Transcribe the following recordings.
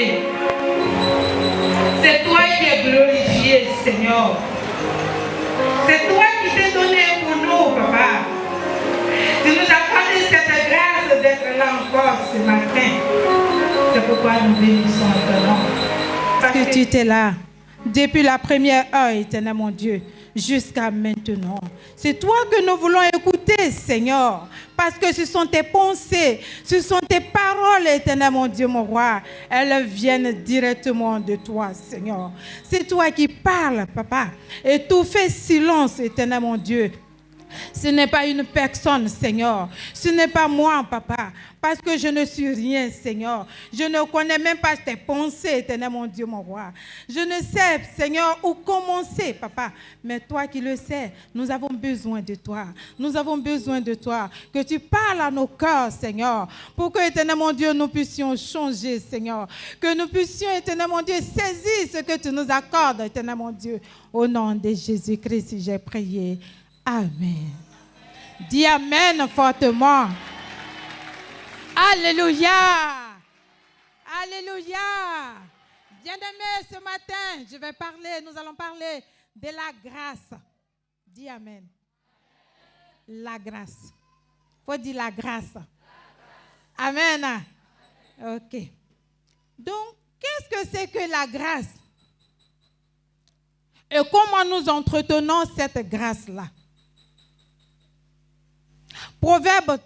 honoré. C'est toi qui es glorifié, Seigneur. C'est toi qui t'es donné pour nous, Papa. Tu nous as accordé cette grâce d'être là encore ce matin. C'est pourquoi nous bénissons ton nom. Parce que tu étais là depuis la première heure, éternel mon Dieu, jusqu'à maintenant. C'est toi que nous voulons écouter, Seigneur, parce que ce sont tes pensées, ce sont tes paroles, éternel mon Dieu, mon roi. Elles viennent directement de toi, Seigneur. C'est toi qui parles, Papa, et tout fait silence, éternel mon Dieu. Ce n'est pas une personne, Seigneur. Ce n'est pas moi, Papa. Parce que je ne suis rien, Seigneur. Je ne connais même pas tes pensées, éternel mon Dieu, mon roi. Je ne sais, Seigneur, où commencer, Papa. Mais toi qui le sais, nous avons besoin de toi. Nous avons besoin de toi. Que tu parles à nos cœurs, Seigneur. Pour que, éternel mon Dieu, nous puissions changer, Seigneur. Que nous puissions, éternel mon Dieu, saisir ce que tu nous accordes, éternel mon Dieu. Au nom de Jésus-Christ, j'ai prié. Amen. Dis Amen fortement. Alléluia. Alléluia. Bien-aimés, ce matin, nous allons parler de la grâce. Dis Amen. La grâce. Il faut dire la grâce. Amen. Ok. Donc, qu'est-ce que c'est que la grâce? Et comment nous entretenons cette grâce-là? Proverbe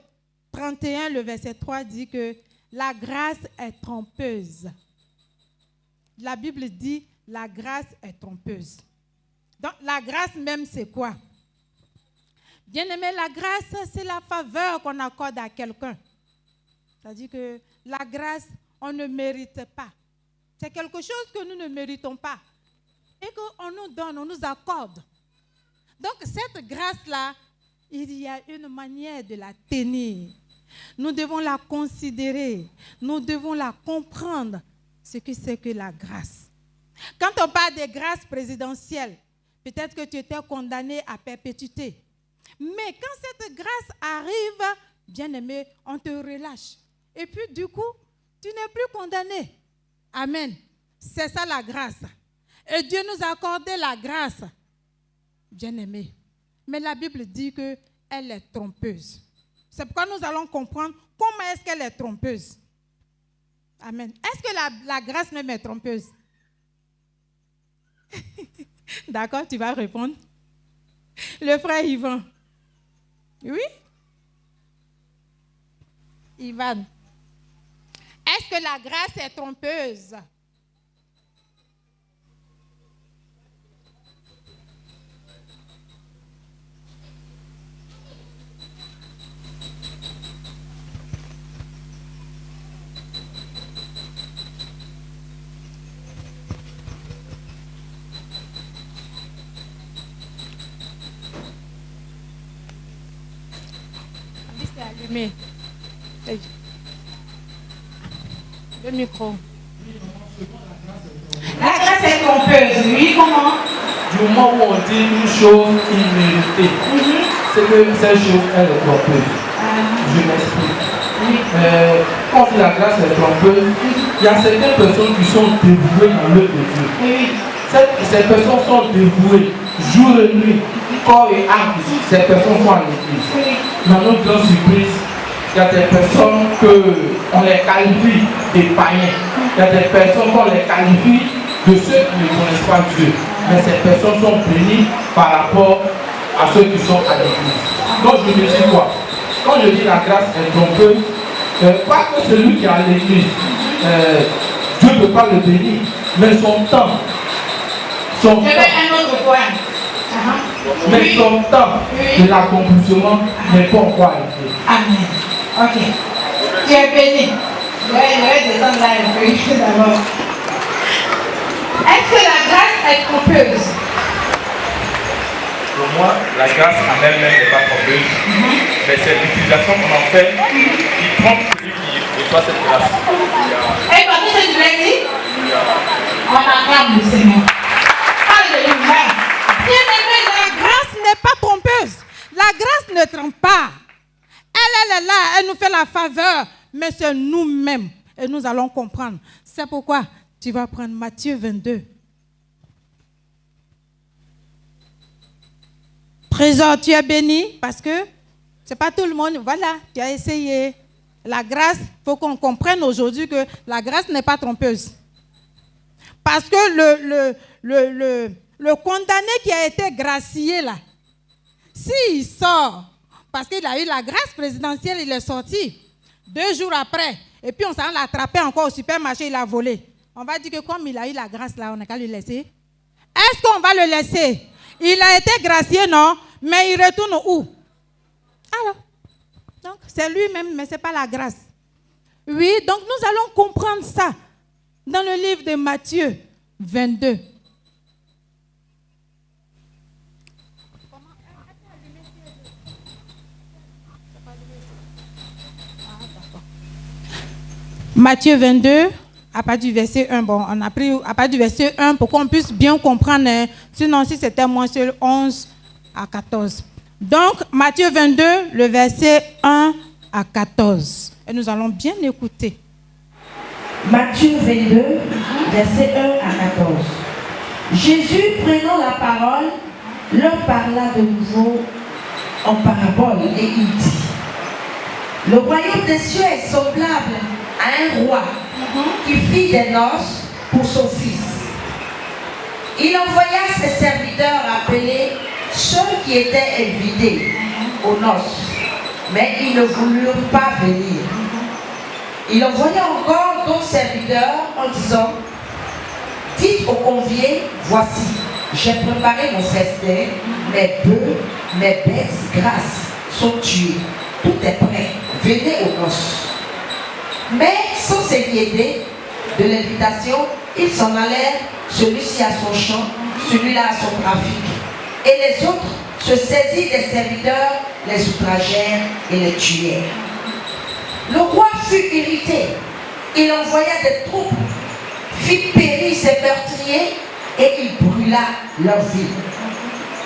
31, le verset 3 dit que la grâce est trompeuse. La Bible dit la grâce est trompeuse. Donc la grâce même c'est quoi? Bien-aimé, la grâce c'est la faveur qu'on accorde à quelqu'un. C'est-à-dire que la grâce, on ne mérite pas. C'est quelque chose que nous ne méritons pas. Et qu'on nous donne, on nous accorde. Donc cette grâce-là, il y a une manière de la tenir. Nous devons la considérer. Nous devons la comprendre. Ce que c'est que la grâce. Quand on parle de grâce présidentielle, peut-être que tu étais condamné à perpétuité. Mais quand cette grâce arrive, bien-aimé, on te relâche. Et puis du coup, tu n'es plus condamné. Amen. C'est ça la grâce. Et Dieu nous a accordé la grâce. Bien-aimé. Mais la Bible dit qu'elle est trompeuse. C'est pourquoi nous allons comprendre comment est-ce qu'elle est trompeuse. Amen. Est-ce que la grâce même est trompeuse? D'accord, tu vas répondre. Le frère Yvan. Oui? Ivan. Est-ce que la grâce est trompeuse? Allumé. Le micro. La grâce est trompeuse, oui, comment? Du moment où on dit une chose imméritée, c'est que cette chose, elle est trompeuse. Je m'explique. Quand on dit la grâce est trompeuse, il y a certaines personnes qui sont dévouées dans l'œuvre de Dieu. Oui. Ces personnes sont dévouées jour et nuit, corps et âme. Ces personnes sont à l'église. Oui. Dans notre grande surprise, il y a des personnes qu'on les qualifie des païens. Il y a des personnes qu'on les qualifie de ceux qui ne connaissent pas Dieu. Mais ces personnes sont bénies par rapport à ceux qui sont à l'église. Donc je me dis quoi? Quand je dis la grâce est trompeuse, pas que celui qui est à l'église, Dieu ne peut pas le bénir, mais son temps. Je vais un autre point. Mais son temps de l'accomplissement n'est pas encore arrivé. Amen. Ok. Tu es béni. Je vais descendre là un peu d'abord. Est-ce que la grâce est trompeuse? Pour moi, la grâce en elle-même n'est pas trompeuse, mais c'est l'utilisation qu'on en fait qui trompe celui qui reçoit cette grâce. Et quand ce que tu l'as dit? On acclame le Seigneur. Alléluia. Bien-aimé, la grâce n'est pas trompeuse. La grâce ne trompe pas. Elle est là, elle nous fait la faveur, mais c'est nous-mêmes et nous allons comprendre. C'est pourquoi tu vas prendre Matthieu 22. Trésor, tu es béni parce que ce n'est pas tout le monde. Voilà, tu as essayé. La grâce, il faut qu'on comprenne aujourd'hui que la grâce n'est pas trompeuse. Parce que le condamné qui a été gracié là, s'il sort, parce qu'il a eu la grâce présidentielle, il est sorti 2 jours après, et puis on s'en l'a attrapé encore au supermarché, il a volé. On va dire que comme il a eu la grâce là, on n'a qu'à le laisser. Est-ce qu'on va le laisser? Il a été gracié, non? Mais il retourne où? Alors, donc c'est lui-même, mais ce n'est pas la grâce. Oui, donc nous allons comprendre ça dans le livre de Matthieu 22. Matthieu 22, à partir du verset 1. Bon, on a pris à partir du verset 1 pour qu'on puisse bien comprendre. Hein. Sinon, si c'était moins sur 11 à 14. Donc, Matthieu 22, le verset 1 à 14. Et nous allons bien écouter. Matthieu 22, verset 1 à 14. Jésus, prenant la parole, leur parla de nouveau en parabole et il dit: le royaume des cieux est semblable à un roi qui fit des noces pour son fils. Il envoya ses serviteurs appeler ceux qui étaient invités aux noces, mais ils ne voulurent pas venir. Il envoya encore d'autres serviteurs en disant: dites aux conviés, voici, j'ai préparé mon festin, mes bœufs, mes bêtes grasses sont tués, tout est prêt, venez aux noces. Mais sans s'inquiéter de l'invitation, ils s'en allèrent, celui-ci à son champ, celui-là à son trafic. Et les autres se saisirent des serviteurs, les outragèrent et les tuèrent. Le roi fut irrité. Il envoya des troupes, fit périr ses meurtriers et il brûla leur ville.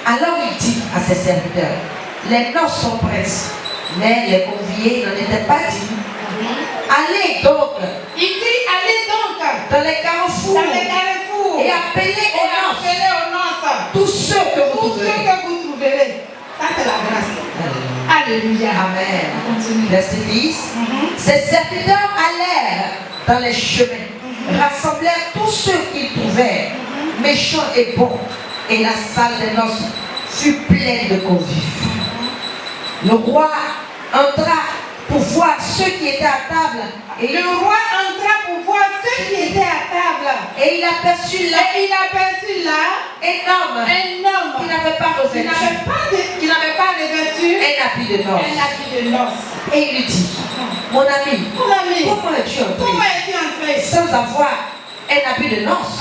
Alors il dit à ses serviteurs: les noces sont prêtes, mais les conviés n'en étaient pas dignes. Allez donc, Il dit, allez donc dans les carrefours, et appelez aux noces tous ceux que vous trouverez. Ça, c'est la grâce. Alléluia. Amen. Continue. Verset 10. Ses serviteurs allèrent dans les chemins, rassemblèrent tous ceux qu'ils trouvèrent, méchants et bons, et la salle des noces fut pleine de convives. Le roi entra pour voir ceux qui étaient à table. Et Le roi entra pour voir ceux qui étaient à table. Et il aperçut là Et il aperçut là un homme un qui homme n'avait pas qui revêtu n'avait pas revêtu un habit de un noces. habit de noces. Et il lui dit: mon ami, Mon ami, comment es-tu comment entré es-tu entré? sans avoir un habit de noces?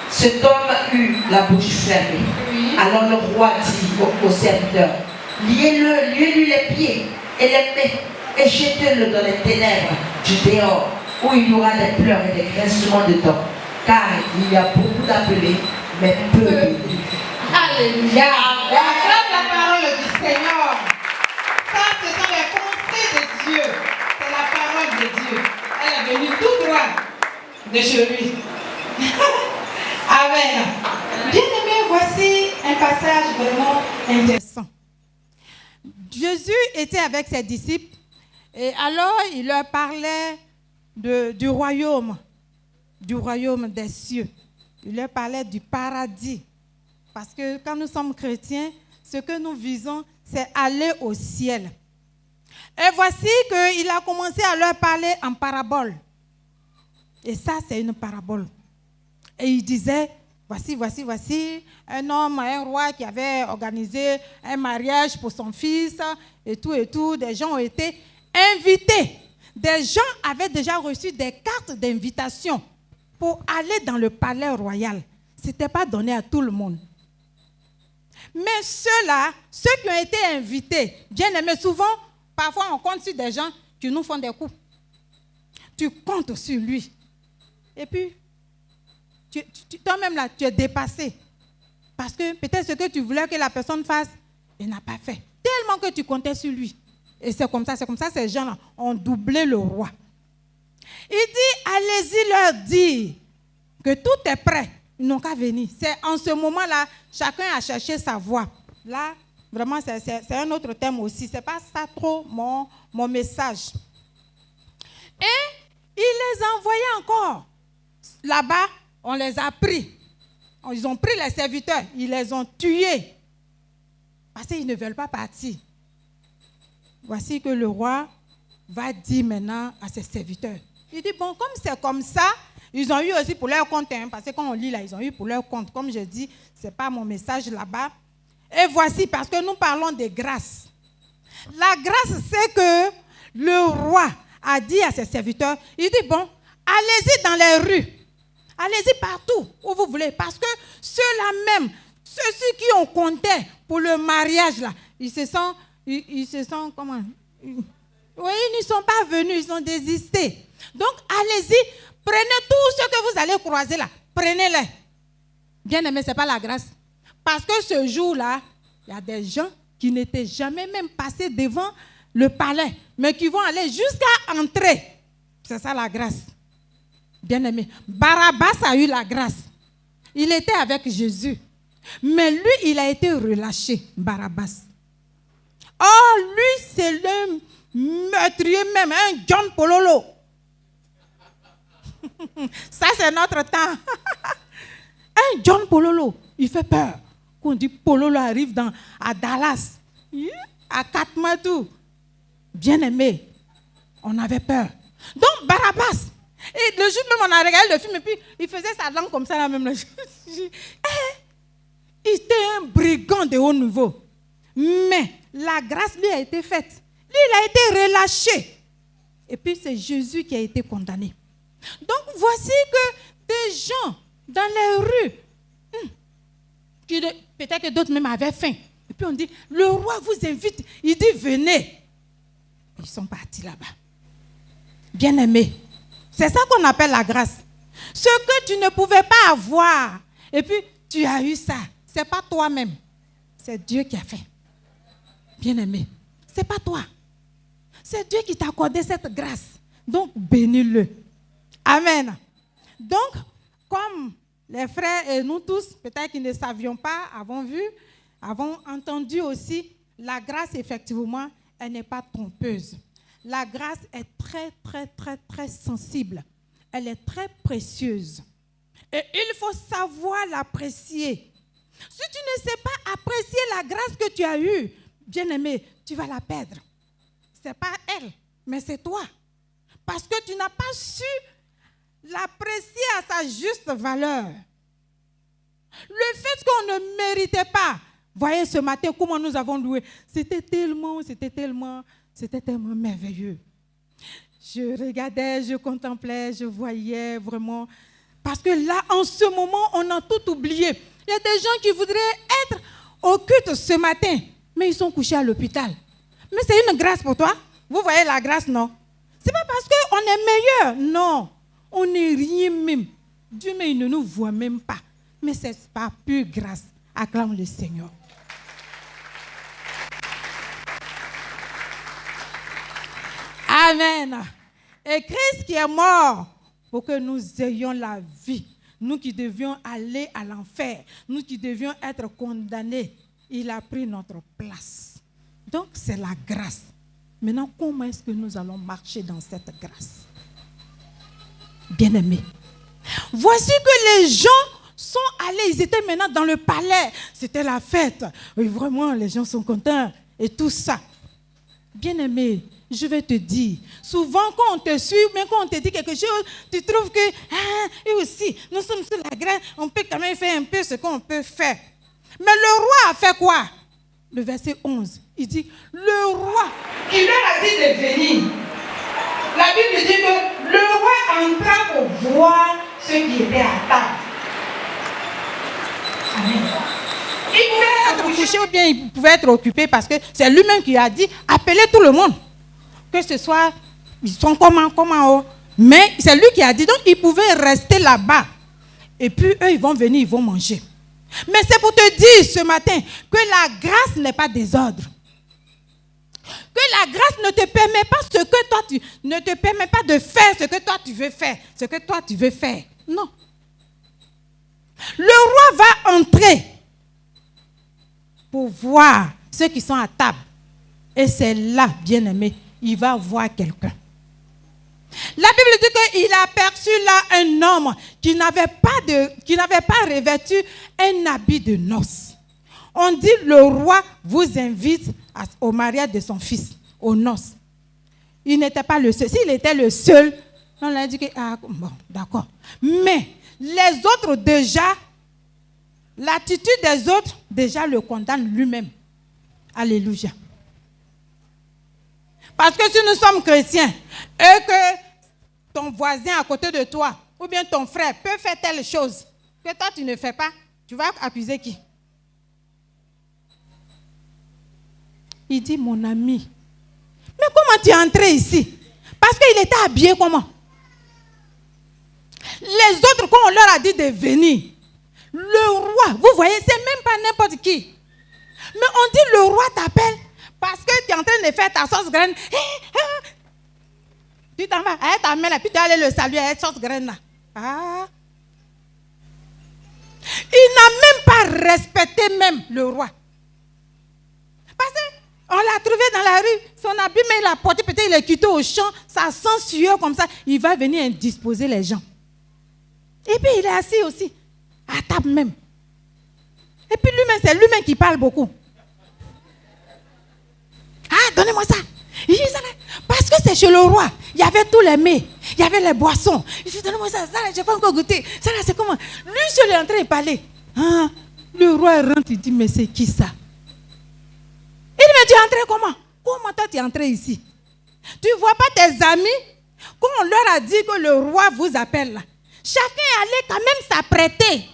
Cet homme eut la bouche fermée. Oui. Alors le roi dit au serviteur: liez-lui les pieds et les mains et jetez-le dans les ténèbres du dehors, où il y aura des pleurs et des grincements de dents, car il y a beaucoup d'appelés, mais peu d'élus. Alléluia. Acclame la parole du Seigneur. Ça, ce sont les pensées de Dieu. C'est la parole de Dieu. Elle est venue tout droit de chez lui. Amen. Bien-aimés, voici un passage vraiment intéressant. Jésus était avec ses disciples et alors il leur parlait du royaume des cieux. Il leur parlait du paradis. Parce que quand nous sommes chrétiens, ce que nous visons, c'est aller au ciel. Et voici qu'il a commencé à leur parler en parabole. Et ça, c'est une parabole. Et il disait: voici, un homme, un roi qui avait organisé un mariage pour son fils et tout. Des gens ont été invités. Des gens avaient déjà reçu des cartes d'invitation pour aller dans le palais royal. Ce n'était pas donné à tout le monde. Mais ceux qui ont été invités, bien aimés, souvent, parfois on compte sur des gens qui nous font des coups. Tu comptes sur lui. Et puis, toi-même là, tu es dépassé. Parce que peut-être ce que tu voulais que la personne fasse, il n'a pas fait. Tellement que tu comptais sur lui. Et c'est comme ça, ces gens-là ont doublé le roi. Il dit, allez-y leur dire que tout est prêt. Ils n'ont qu'à venir. C'est en ce moment-là, chacun a cherché sa voie. Là, vraiment, c'est un autre thème aussi. Ce n'est pas ça trop mon message. Et il les a envoyés encore. Là-bas, on les a pris. Ils ont pris les serviteurs. Ils les ont tués. Parce qu'ils ne veulent pas partir. Voici que le roi va dire maintenant à ses serviteurs. Il dit, bon, comme c'est comme ça, ils ont eu aussi pour leur compte, hein, parce que quand on lit là, ils ont eu pour leur compte. Comme je dis, ce n'est pas mon message là-bas. Et voici, parce que nous parlons de grâce. La grâce, c'est que le roi a dit à ses serviteurs, il dit, bon, allez-y dans les rues. Allez-y partout où vous voulez. Parce que ceux-là même, ceux qui ont compté pour le mariage, là, ils se sont comment? Oui, ils ne sont pas venus, ils ont désisté. Donc, allez-y, prenez tout ce que vous allez croiser là. Prenez-les. Bien aimé, ce n'est pas la grâce. Parce que ce jour-là, il y a des gens qui n'étaient jamais même passés devant le palais, mais qui vont aller jusqu'à entrer. C'est ça la grâce. Bien aimé. Barabbas a eu la grâce. Il était avec Jésus. Mais lui, il a été relâché, Barabbas. Oh, lui, c'est le meurtrier même, un John Pololo. Ça, c'est notre temps. Un John Pololo, il fait peur. Quand on dit Pololo arrive à Dallas, à Katmandou, bien aimé, on avait peur. Donc, Barabbas, et le jour même, on a regardé le film et puis il faisait sa langue comme ça, là même. Il était un brigand de haut niveau. Mais la grâce lui a été faite. Lui, il a été relâché. Et puis, c'est Jésus qui a été condamné. Donc, voici que des gens dans les rues, peut-être que d'autres même avaient faim. Et puis, on dit, le roi vous invite. Il dit, venez. Ils sont partis là-bas. Bien-aimés, c'est ça qu'on appelle la grâce. Ce que tu ne pouvais pas avoir, et puis tu as eu ça. Ce n'est pas toi-même. C'est Dieu qui a fait. Bien-aimé, ce n'est pas toi. C'est Dieu qui t'a accordé cette grâce. Donc, bénis-le. Amen. Donc, comme les frères et nous tous, peut-être qu'ils ne savions pas, avons entendu aussi, la grâce, effectivement, elle n'est pas trompeuse. La grâce est très, très, très, très sensible. Elle est très précieuse. Et il faut savoir l'apprécier. Si tu ne sais pas apprécier la grâce que tu as eue, bien-aimé, tu vas la perdre. Ce n'est pas elle, mais c'est toi. Parce que tu n'as pas su l'apprécier à sa juste valeur. Le fait qu'on ne méritait pas, voyez ce matin comment nous avons loué, c'était tellement merveilleux. Je regardais, je contemplais, je voyais vraiment. Parce que là, en ce moment, on a tout oublié. Il y a des gens qui voudraient être au culte ce matin, mais ils sont couchés à l'hôpital. Mais c'est une grâce pour toi. Vous voyez la grâce, non? C'est pas parce qu'on est meilleur. Non, on n'est rien même. Dieu, mais il ne nous voit même pas. Mais c'est par pure grâce. Acclame le Seigneur. Amen. Et Christ qui est mort pour que nous ayons la vie. Nous qui devions aller à l'enfer. Nous qui devions être condamnés. Il a pris notre place. Donc c'est la grâce. Maintenant, comment est-ce que nous allons marcher dans cette grâce? Bien-aimés, voici que les gens sont allés, ils étaient maintenant dans le palais. C'était la fête. Oui, vraiment, les gens sont contents et tout ça. Bien-aimé, je vais te dire, souvent quand on te suit, même quand on te dit quelque chose, tu trouves que, et aussi, nous sommes sur la grâce, on peut quand même faire un peu ce qu'on peut faire. Mais le roi a fait quoi? Le verset 11, il dit, le roi qui leur a dit de venir. La Bible dit que le roi entra pour voir ceux qui étaient à table. Amen. Il pouvait être couché ou bien il pouvait être occupé parce que c'est lui-même qui a dit, appelez tout le monde. Que ce soit, ils sont comment. Mais c'est lui qui a dit, donc ils pouvaient rester là-bas. Et puis eux, ils vont venir, ils vont manger. Mais c'est pour te dire ce matin que la grâce n'est pas désordre. Que la grâce ne te permet pas ce que toi tu ne te permet pas de faire ce que toi tu veux faire, ce que toi tu veux faire. Non. Le roi va entrer pour voir ceux qui sont à table. Et c'est là, bien-aimé, il va voir quelqu'un. La Bible dit qu'il a aperçu là un homme qui n'avait pas revêtu un habit de noces. On dit le roi vous invite au mariage de son fils, aux noces. Il n'était pas le seul. S'il était le seul, on a dit que, ah, bon, d'accord. Mais les autres déjà, l'attitude des autres déjà le condamne lui-même. Alléluia. Parce que si nous sommes chrétiens et que ton voisin à côté de toi ou bien ton frère peut faire telle chose que toi tu ne fais pas, tu vas accuser qui? Il dit, mon ami, mais comment tu es entré ici? Parce qu'il était habillé comment? Les autres, quand on leur a dit de venir, le roi, vous voyez, c'est même pas n'importe qui. Mais on dit, le roi t'appelle parce que tu es en train de faire ta sauce graine. Tu t'en vas avec ta main là, puis tu vas aller le saluer avec sauce graine là. Ah. Il n'a même pas respecté même le roi. Parce qu'on l'a trouvé dans la rue, son habit, mais il a porté, peut-être il est quitté au champ, ça sent sueur comme ça. Il va venir indisposer les gens. Et puis il est assis aussi, à table même. Et puis lui-même, c'est lui-même qui parle beaucoup. Ah, donnez-moi ça. Il dit ça là. Parce que c'est chez le roi. Il y avait tous les mets. Il y avait les boissons. Il dit, donnez-moi ça. Ça là, je n'ai pas encore goûté. Ça là, c'est comment? Lui, je l'ai en train de parler. Ah, le roi rentre, il dit, mais c'est qui ça? Il dit, mais tu es entré comment? Comment toi tu es entré ici? Tu ne vois pas tes amis? Quand on leur a dit que le roi vous appelle là, chacun allait quand même s'apprêter.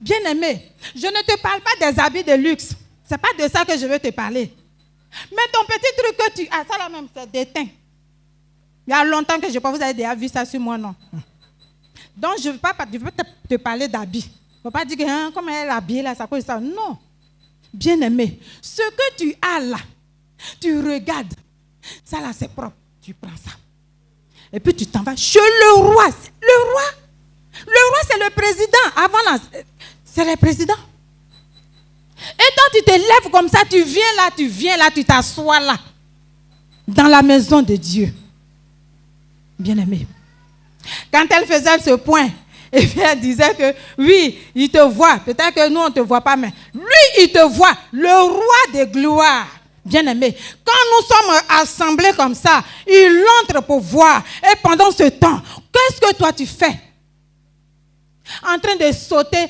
Bien-aimé, je ne te parle pas des habits de luxe. Ce n'est pas de ça que je veux te parler. Mais ton petit truc que tu... Ah, ça là même, c'est déteint. Il y a longtemps que je n'ai pas... Vous avez déjà vu ça sur moi, non? Donc, je ne veux pas te parler d'habits. Il ne faut pas dire que hein, comme elle est habillée là, ça cause ça. Non. Bien-aimé, ce que tu as là, tu regardes. Ça là, c'est propre. Tu prends ça. Et puis tu t'en vas chez le roi. Le roi, c'est le président. Avant là, c'est le président. Et toi, tu te lèves comme ça, tu viens là, tu t'assois là, dans la maison de Dieu. Bien-aimé. Quand elle faisait ce point, et puis elle disait que oui, il te voit. Peut-être que nous, on ne te voit pas, mais lui, il te voit. Le roi de gloire. Bien-aimé. Quand nous sommes assemblés comme ça, il entre pour voir. Et pendant ce temps, qu'est-ce que toi tu fais? En train de sauter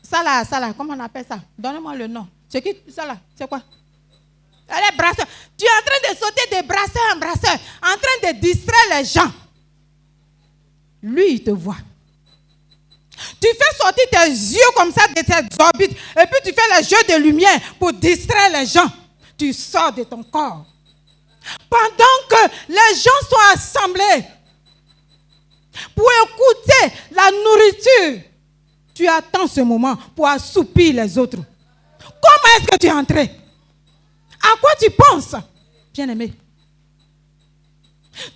ça là, comment on appelle ça? Donnez-moi le nom. C'est qui ça là? C'est quoi? Les brasseurs. Tu es en train de sauter de brasseur en brasseur, en train de distraire les gens. Lui, il te voit. Tu fais sortir tes yeux comme ça de tes orbites, et puis tu fais les jeux de lumière pour distraire les gens. Tu sors de ton corps. Pendant que les gens sont assemblés pour écouter la nourriture, tu attends ce moment pour assoupir les autres. Comment est-ce que tu es entré? À quoi tu penses, bien-aimé?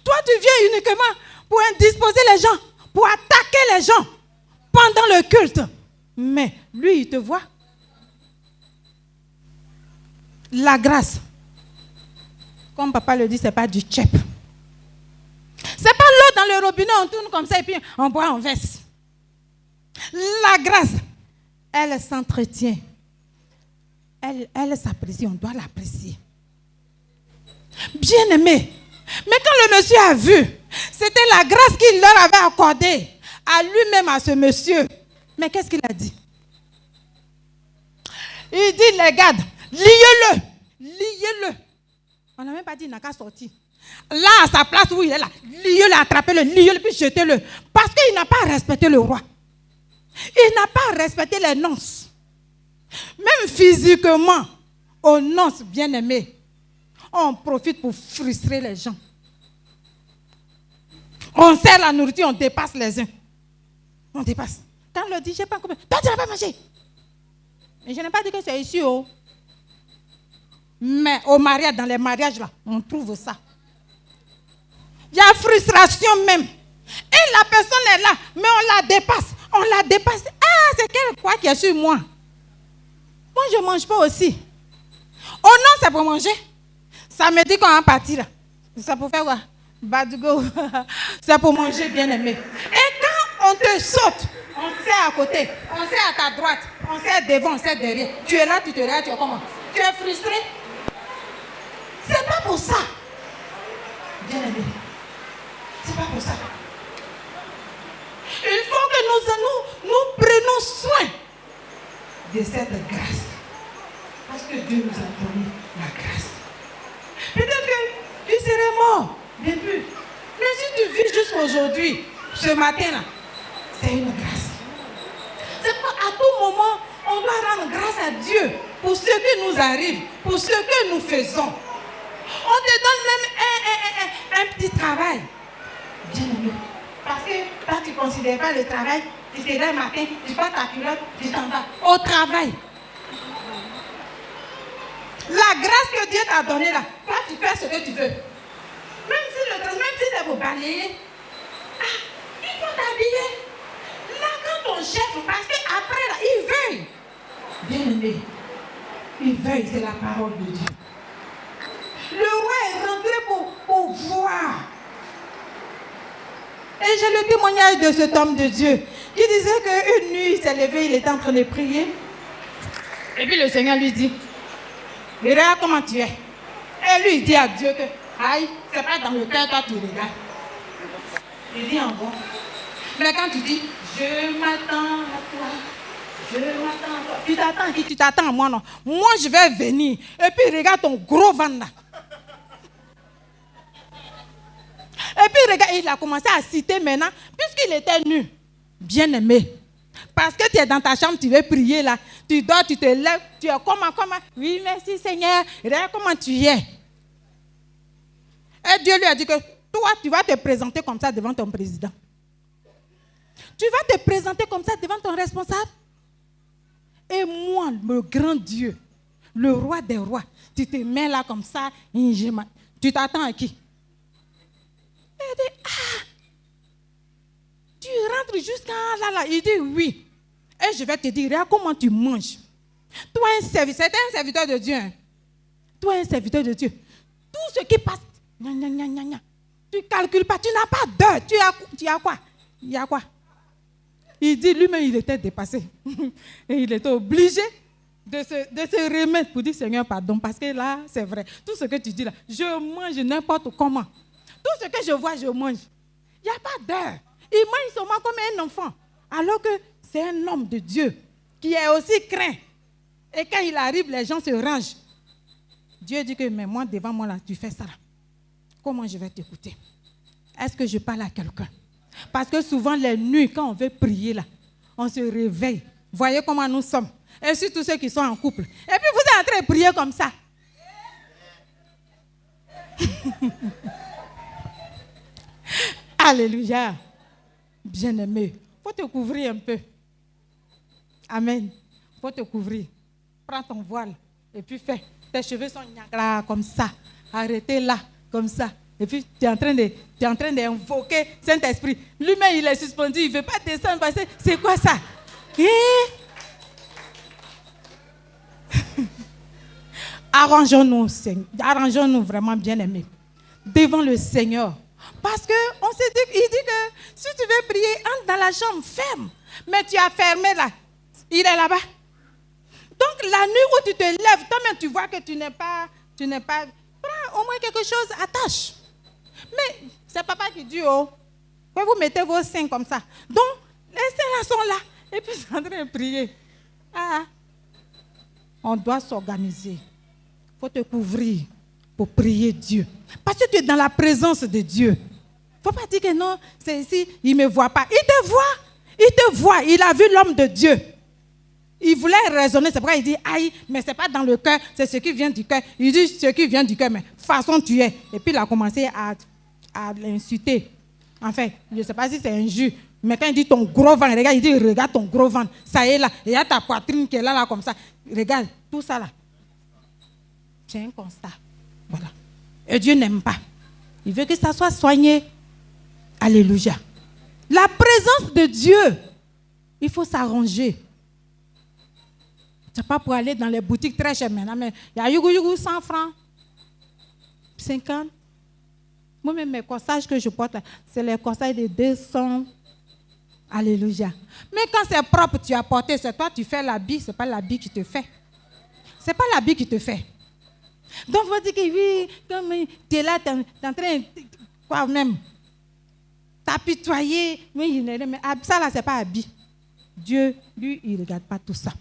Toi, tu viens uniquement pour indisposer les gens, pour attaquer les gens pendant le culte. Mais lui, il te voit. La grâce, comme papa le dit, ce n'est pas du tchèp. Ce n'est pas l'eau dans le robinet, on tourne comme ça et puis on boit, on verse. La grâce, elle s'entretient. Elle s'apprécie, on doit l'apprécier. Bien aimé. Mais quand le monsieur a vu, c'était la grâce qu'il leur avait accordée à lui-même, à ce monsieur. Mais qu'est-ce qu'il a dit? Il dit, les gars, liez-le. Liez-le. On n'a même pas dit, il n'a qu'à sortir. Là, à sa place où il est là, liez-le, attrapez-le, liez-le, puis jetez-le. Parce qu'il n'a pas respecté le roi. Il n'a pas respecté les nonces. Même physiquement, aux nonces bien-aimées, on profite pour frustrer les gens. On sert la nourriture, on dépasse les uns. On dépasse. Quand on leur dit, je n'ai pas compris. Toi, tu n'as pas mangé. Mais je n'ai pas dit que c'est ici, oh. Mais au mariage, dans les mariages, là, on trouve ça. Il y a frustration même. Et la personne est là, mais on la dépasse. On la dépasse. Ah, c'est quel quoi qui est sur moi? Moi, je ne mange pas aussi. Oh non, c'est pour manger. Ça me dit qu'on va partir. C'est pour faire quoi? Badgo. C'est pour manger, bien aimé. Et quand on te saute, on sait à côté, on sait à ta droite, on sait devant, on sait derrière. Tu es là, tu te regardes, tu es comment? Tu es frustré? C'est pas pour ça. Bien aimé. C'est pas pour ça. Il faut que nous prenions soin de cette grâce. Parce que Dieu nous a donné la grâce. Peut-être que tu serais mort depuis. Mais si tu vis jusqu'à aujourd'hui, ce matin-là, c'est une grâce. C'est pas à tout moment, on doit rendre grâce à Dieu pour ce qui nous arrive, pour ce que nous faisons. On te donne même un petit travail. Bien aimé. Parce que toi, tu ne considères pas le travail, tu te lèves le matin, tu prends ta culotte, tu t'en vas au travail. La grâce que Dieu t'a donnée là, toi, tu fais ce que tu veux. Même si c'est pour balayer, il faut t'habiller. Là, quand ton chef, parce qu'après là, il veuille. Bien aimé, il veuille, c'est la parole de Dieu. Le roi est rentré pour voir. Et j'ai le témoignage de cet homme de Dieu qui disait qu'une nuit, il s'est levé, il était en train de prier. Et puis le Seigneur lui dit, regarde comment tu es. Et lui, il dit à Dieu que, aïe, c'est pas dans le cœur, toi tu regardes. Il dit en bon. Mais quand tu dis, je m'attends à toi, je m'attends à toi. Tu t'attends à qui? Tu t'attends à moi, non? Moi, je vais venir. Et puis regarde ton gros ventre là. Et puis regarde, il a commencé à citer maintenant, puisqu'il était nu, bien aimé. Parce que tu es dans ta chambre, tu veux prier là, tu dors, tu te lèves, tu es comment? Oui, merci Seigneur, regarde comment tu es. Et Dieu lui a dit que toi, tu vas te présenter comme ça devant ton président. Tu vas te présenter comme ça devant ton responsable. Et moi, le grand Dieu, le roi des rois, tu te mets là comme ça, tu t'attends à qui? Il dit, tu rentres jusqu'à là. Il dit, oui. Et je vais te dire, regarde comment tu manges. Toi, c'était un serviteur de Dieu. Hein? Toi, un serviteur de Dieu. Tout ce qui passe, tu ne calcules pas, tu n'as pas d'heure. Tu as quoi? Il y a quoi? Il dit, lui-même, il était dépassé. Et il était obligé de se remettre pour dire, Seigneur, pardon. Parce que là, c'est vrai. Tout ce que tu dis là, je mange n'importe comment. Tout ce que je vois, je mange. Il n'y a pas d'heure. Il mange seulement comme un enfant. Alors que c'est un homme de Dieu qui est aussi craint. Et quand il arrive, les gens se rangent. Dieu dit que, mais moi, devant moi, là, tu fais ça. Là. Comment je vais t'écouter? Est-ce que je parle à quelqu'un? Parce que souvent, les nuits, quand on veut prier, là, on se réveille. Voyez comment nous sommes. Et surtout ceux qui sont en couple. Et puis, vous êtes en train de prier comme ça. Alléluia. Bien-aimé, il faut te couvrir un peu. Amen. Il faut te couvrir. Prends ton voile et puis fais. Tes cheveux sont là comme ça. Arrêtez là comme ça. Et puis tu es en train d'invoquer Saint-Esprit. Lui-même, il est suspendu. Il ne veut pas descendre parce que c'est quoi ça? Arrangeons-nous vraiment, bien-aimés, devant le Seigneur. Parce qu'on s'est dit, il dit que si tu veux prier, entre dans la chambre, ferme. Mais tu as fermé là. Il est là-bas. Donc la nuit où tu te lèves, toi-même tu vois que tu n'es pas. Prends au moins quelque chose, attache. Mais c'est papa qui dit, oh, vous mettez vos seins comme ça. Donc les seins là sont là. Et puis c'est en train de prier. On doit s'organiser. Il faut te couvrir pour prier Dieu. Parce que tu es dans la présence de Dieu. Il ne faut pas dire que non, c'est ici, il ne me voit pas. Il te voit. Il te voit. Il a vu l'homme de Dieu. Il voulait raisonner. C'est pourquoi il dit, aïe, mais ce n'est pas dans le cœur, c'est ce qui vient du cœur. Il dit, ce qui vient du cœur, mais façon tu es. Et puis il a commencé à l'insulter. Enfin, je ne sais pas si c'est un jus. Mais quand il dit ton gros ventre, regarde, il dit, regarde ton gros ventre. Ça y est là. Il y a ta poitrine qui est là comme ça. Regarde, tout ça là. C'est un constat. Voilà. Et Dieu n'aime pas. Il veut que ça soit soigné. Alléluia. La présence de Dieu, il faut s'arranger. C'est pas pour aller dans les boutiques très chères maintenant, mais il y a yougou 100 francs, 50. Moi-même, mes corsages que je porte là, c'est les corsages de 200. Alléluia. Mais quand c'est propre, tu as porté, c'est toi, tu fais l'habit, c'est pas l'habit qui te fait. C'est pas l'habit qui te fait. Donc, il faut dire que oui, comme tu es là, tu es en train de quoi même t'apitoyer. Mais ça là, c'est pas habit. Dieu, lui, il ne regarde pas tout ça.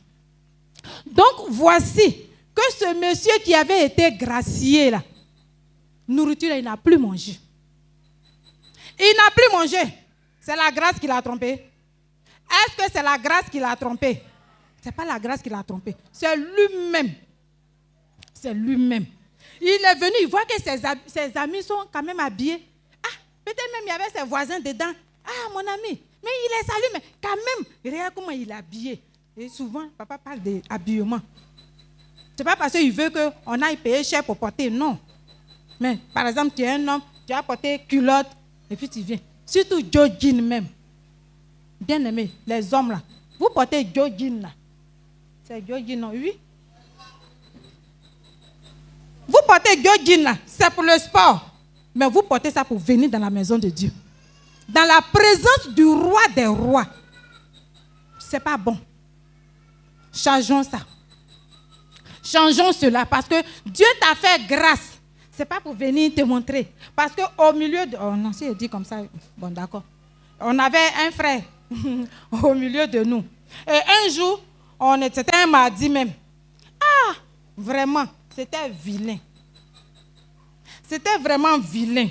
Donc, voici que ce monsieur qui avait été gracié là, nourriture, il n'a plus mangé. Il n'a plus mangé. C'est la grâce qui l'a trompé. Est-ce que c'est la grâce qui l'a trompé? Ce n'est pas la grâce qui l'a trompé. C'est lui-même. C'est lui-même. Il est venu, il voit que ses amis sont quand même habillés. Ah, peut-être même il y avait ses voisins dedans. Ah, mon ami, mais il est salué, mais quand même, regarde comment il est habillé. Et souvent, papa parle d'habillement. Ce n'est pas parce qu'il veut qu'on aille payer cher pour porter, non. Mais par exemple, tu es un homme, tu as porté culotte, et puis tu viens. Surtout jogging même. Bien aimé, les hommes là. Vous portez jogging là. C'est jogging, non? Oui. Vous portez jogging là. C'est pour le sport. Mais vous portez ça pour venir dans la maison de Dieu. Dans la présence du roi des rois. C'est pas bon. Changeons ça. Changeons cela parce que Dieu t'a fait grâce. C'est pas pour venir te montrer. Parce qu'au milieu de... Oh non, si il dit comme ça, bon d'accord. On avait un frère au milieu de nous. Et un jour, c'était un mardi même. Ah, vraiment, c'était vilain. C'était vraiment vilain.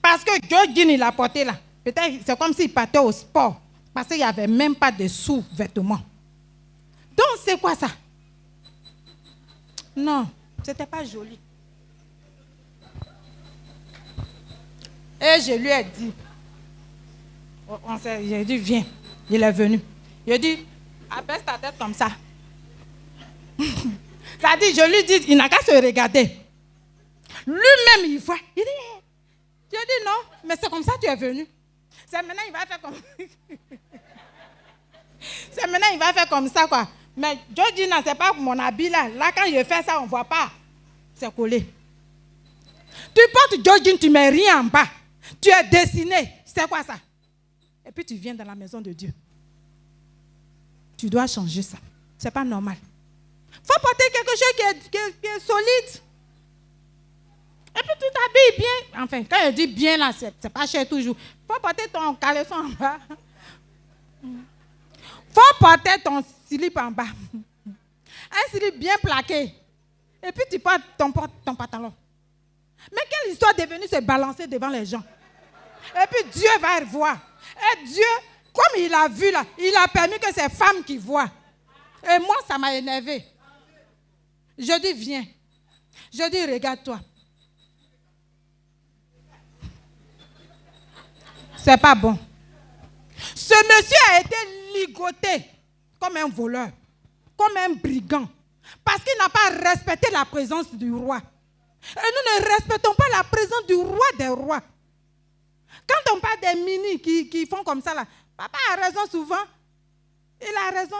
Parce que jogging, il a porté là. Peut-être c'est comme s'il partait au sport. Parce qu'il n'y avait même pas de sous-vêtements. Donc, c'est quoi ça? Non, c'était pas joli. Et je lui ai dit, j'ai dit, viens. Il est venu. Il a dit, abaisse ta tête comme ça. Ça dit, je lui dis, il n'a qu'à se regarder. Lui-même, il voit. Il dit, je dis non, mais c'est comme ça que tu es venu. C'est maintenant, il va faire comme c'est maintenant, il va faire comme ça, quoi. Mais je dis, non, c'est pas mon habit là. Là, quand je fais ça, on ne voit pas. C'est collé. Tu portes jogging, tu ne mets rien en bas. Tu es dessiné. C'est quoi ça? Et puis tu viens dans la maison de Dieu. Tu dois changer ça. Ce n'est pas normal. Il faut porter quelque chose qui est solide. Et puis tu t'habilles bien. Enfin, quand je dis bien là, ce n'est pas cher toujours. Il faut porter ton caleçon en bas. Il faut porter ton slip en bas. Un slip bien plaqué. Et puis tu portes ton pantalon. Mais quelle histoire est venue se balancer devant les gens? Et puis Dieu va voir. Et Dieu, comme il a vu là, il a permis que c'est femmes qui voient. Et moi, ça m'a énervé. Je dis, viens. Je dis, regarde-toi. C'est pas bon. Ce monsieur a été ligoté comme un voleur, comme un brigand, parce qu'il n'a pas respecté la présence du roi. Et nous ne respectons pas la présence du roi des rois. Quand on parle des mini qui font comme ça, là, papa a raison souvent. Il a raison.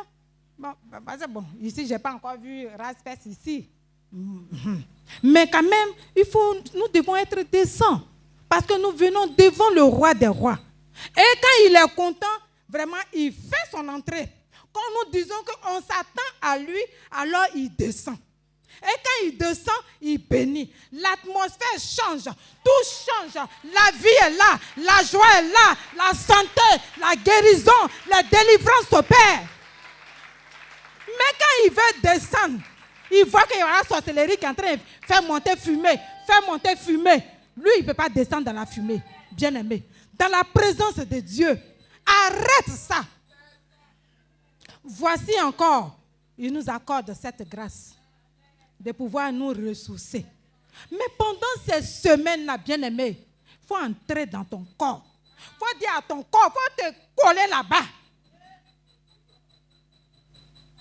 Bon, c'est bon. Ici, je n'ai pas encore vu Raspes ici. Mais quand même, nous devons être décents. Parce que nous venons devant le roi des rois. Et quand il est content, vraiment, il fait son entrée. Quand nous disons qu'on s'attend à lui, alors il descend. Et quand il descend, il bénit. L'atmosphère change. Tout change. La vie est là. La joie est là. La santé, la guérison, la délivrance s'opère. Mais quand il veut descendre, il voit qu'il y aura la sorcellerie qui est en train de faire monter fumée. Lui, il ne peut pas descendre dans la fumée. Bien aimé. Dans la présence de Dieu. Arrête ça. Voici encore, il nous accorde cette grâce de pouvoir nous ressourcer. Mais pendant ces semaines-là, bien aimé, il faut entrer dans ton corps. Il faut dire à ton corps, il faut te coller là-bas.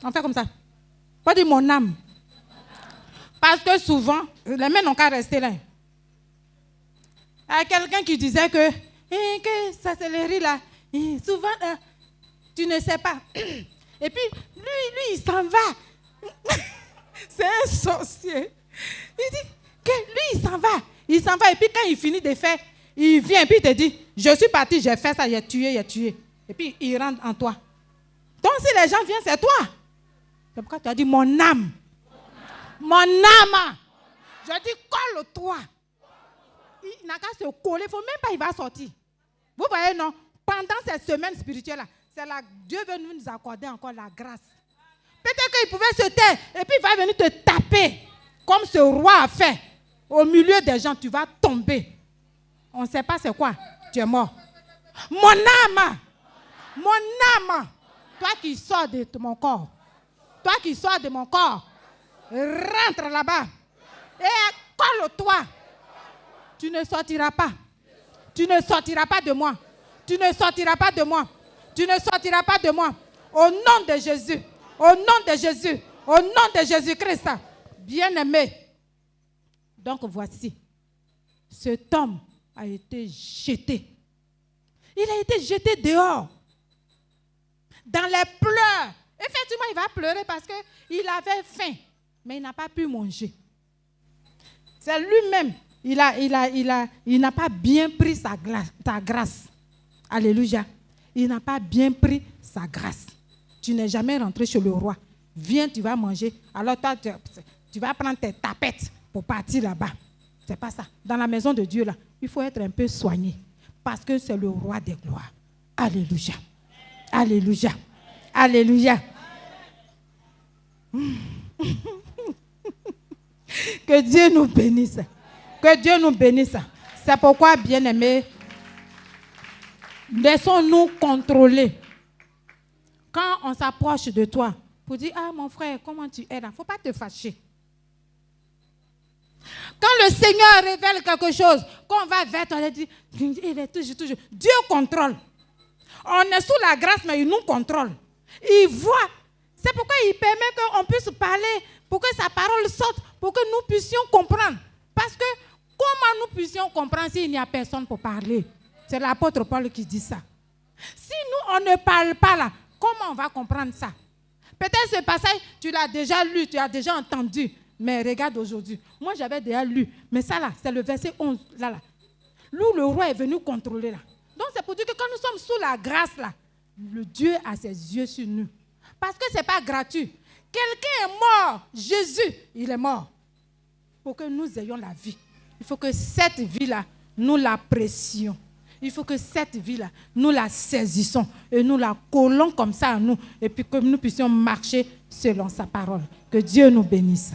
On fait comme ça. Il faut dire mon âme. Parce que souvent, les mains n'ont qu'à rester là. Il y a quelqu'un qui disait que ça c'est le riz là. Souvent, tu ne sais pas. Et puis, lui, il s'en va. C'est un sorcier. Il dit que lui, il s'en va. Il s'en va. Et puis, quand il finit de faire, il vient et puis il te dit, je suis parti, j'ai fait ça, j'ai tué. Et puis, il rentre en toi. Donc, si les gens viennent, c'est toi. C'est pourquoi tu as dit, mon âme. Mon âme. Je dis, colle-toi. Il n'a qu'à se coller. Il ne faut même pas, il va sortir. Vous voyez, non? Pendant cette semaine spirituelle-là, c'est là Dieu veut nous accorder encore la grâce. Peut-être qu'il pouvait se taire et puis il va venir te taper comme ce roi a fait. Au milieu des gens, tu vas tomber. On ne sait pas c'est quoi. Tu es mort. Mon âme. Mon âme. Toi qui sors de mon corps. Toi qui sors de mon corps. Rentre là-bas. Et colle-toi. Tu ne sortiras pas. Tu ne sortiras pas de moi. Tu ne sortiras pas de moi. Tu ne sortiras pas de moi. Au nom de Jésus. Au nom de Jésus. Au nom de Jésus-Christ. Bien-aimé. Donc voici. Cet homme a été jeté. Il a été jeté dehors. Dans les pleurs. Effectivement, il va pleurer parce qu'il avait faim. Mais il n'a pas pu manger. C'est lui-même. Il n'a pas bien pris sa grâce. Alléluia. Il n'a pas bien pris sa grâce. Tu n'es jamais rentré chez le roi. Viens, tu vas manger. Alors toi, tu vas prendre tes tapettes pour partir là-bas. C'est pas ça. Dans la maison de Dieu, là, il faut être un peu soigné. Parce que c'est le roi des gloires. Alléluia. Alléluia. Alléluia. Que Dieu nous bénisse. Que Dieu nous bénisse. C'est pourquoi, bien-aimés, laissons-nous contrôler. Quand on s'approche de toi, pour dire, ah mon frère, comment tu es là? Il ne faut pas te fâcher. Quand le Seigneur révèle quelque chose, quand on va vers toi, il dit, il est toujours. Dieu contrôle. On est sous la grâce, mais il nous contrôle. Il voit. C'est pourquoi il permet qu'on puisse parler, pour que sa parole sorte, pour que nous puissions comprendre. Parce que comment nous puissions comprendre s'il n'y a personne pour parler? C'est l'apôtre Paul qui dit ça. Si nous, on ne parle pas là, comment on va comprendre ça? Peut-être ce passage, tu l'as déjà lu, tu as déjà entendu. Mais regarde aujourd'hui. Moi, j'avais déjà lu. Mais ça là, c'est le verset 11. Là. Où le roi est venu contrôler là. Donc, c'est pour dire que quand nous sommes sous la grâce là, le Dieu a ses yeux sur nous. Parce que ce n'est pas gratuit. Quelqu'un est mort. Jésus, il est mort. Pour que nous ayons la vie. Il faut que cette vie-là, nous l'apprécions. Il faut que cette vie-là, nous la saisissons. Et nous la collons comme ça à nous. Et puis que nous puissions marcher selon sa parole. Que Dieu nous bénisse.